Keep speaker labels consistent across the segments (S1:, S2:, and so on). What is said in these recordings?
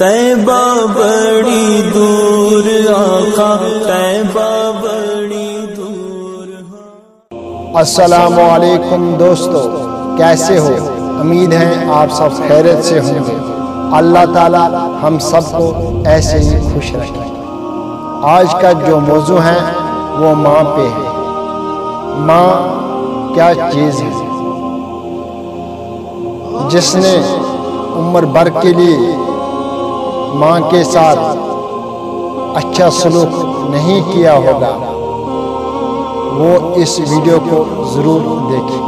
S1: طیبہ بڑی دور آقا، طیبہ بڑی دور۔
S2: السلام علیکم دوستو، کیسے ہو؟ امید ہے آپ سب خیریت سے ہوں گے۔ اللہ تعالی ہم سب کو ایسے ہی خوش رکھے۔ آج کا جو موضوع ہے وہ ماں پہ ہے۔ ماں کیا چیز ہے جس نے عمر بھر کے لیے ماں کے ساتھ اچھا سلوک نہیں کیا ہوگا، وہ اس ویڈیو کو ضرور دیکھیں۔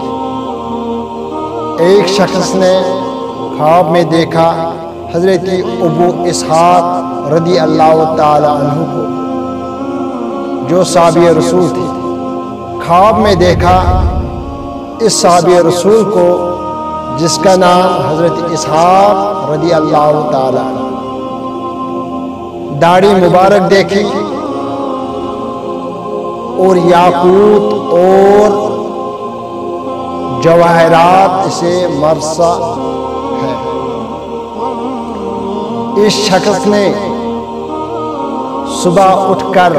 S2: ایک شخص نے خواب میں دیکھا حضرت ابو اسحاق رضی اللہ تعالی عنہ کو، جو صحابی رسول تھے۔ خواب میں دیکھا اس صحابی رسول کو جس کا نام حضرت اسحاق رضی اللہ تعالی عنہ۔ داڑھی مبارک دیکھی اور یاقوت اور جواہرات سے مرصع ہے۔ اس شخص نے صبح اٹھ کر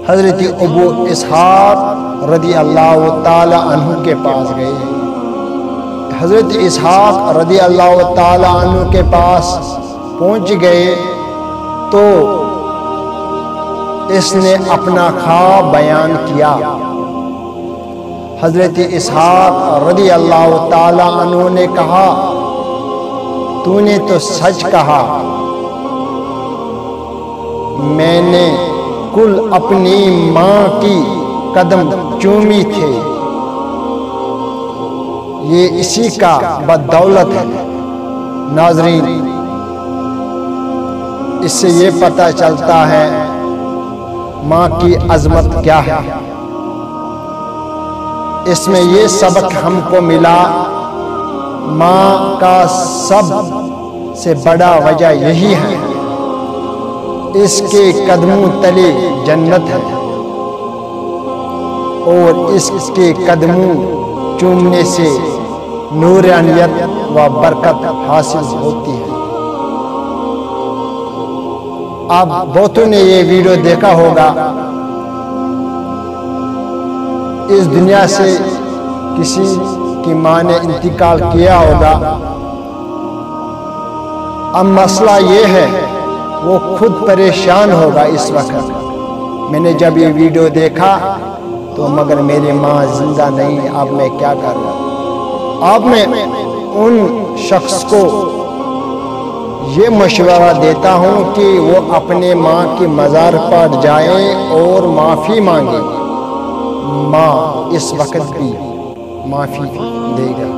S2: حضرت ابو اسحاق رضی اللہ تعالی عنہ کے پاس گئے۔ حضرت اسحاق رضی اللہ تعالی عنہ کے پاس پہنچ گئے تو اس نے اپنا خواب بیان کیا۔ حضرت اسحاق رضی اللہ تعالی عنہ نے کہا، تو نے تو سچ کہا، میں نے کل اپنی ماں کی قدم چومی تھے، یہ اسی کا بدولت ہے۔ ناظرین، اس سے یہ پتہ چلتا ہے ماں کی عظمت کیا ہے۔ اس میں یہ سبق ہم کو ملا، ماں کا سب سے بڑا وجہ یہی ہے، اس کے قدموں تلے جنت ہے اور اس کے قدموں چومنے سے نورانیت و برکت حاصل ہوتی ہے۔ آپ بہتوں نے یہ ویڈیو دیکھا ہوگا، اس دنیا سے کسی کی ماں نے انتقال کیا ہوگا۔ اب مسئلہ یہ ہے وہ خود پریشان ہوگا اس وقت، میں نے جب یہ ویڈیو دیکھا تو مگر میری ماں زندہ نہیں، اب میں کیا کروں؟ اب میں ان شخص کو یہ مشورہ دیتا ہوں کہ وہ اپنے ماں کی مزار پر جائیں اور معافی مانگیں۔ ماں اس وقت بھی معافی دے گا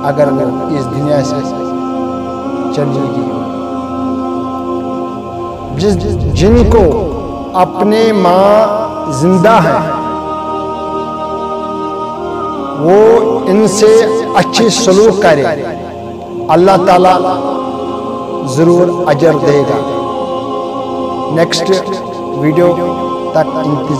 S2: اگر وہ اس دنیا سے چلی گئی۔ جن کو اپنے ماں زندہ ہے وہ ان سے اچھی سلوک کرے، اللہ تعالیٰ ضرور اجر دے گا۔ نیکسٹ ویڈیو تک انتظار۔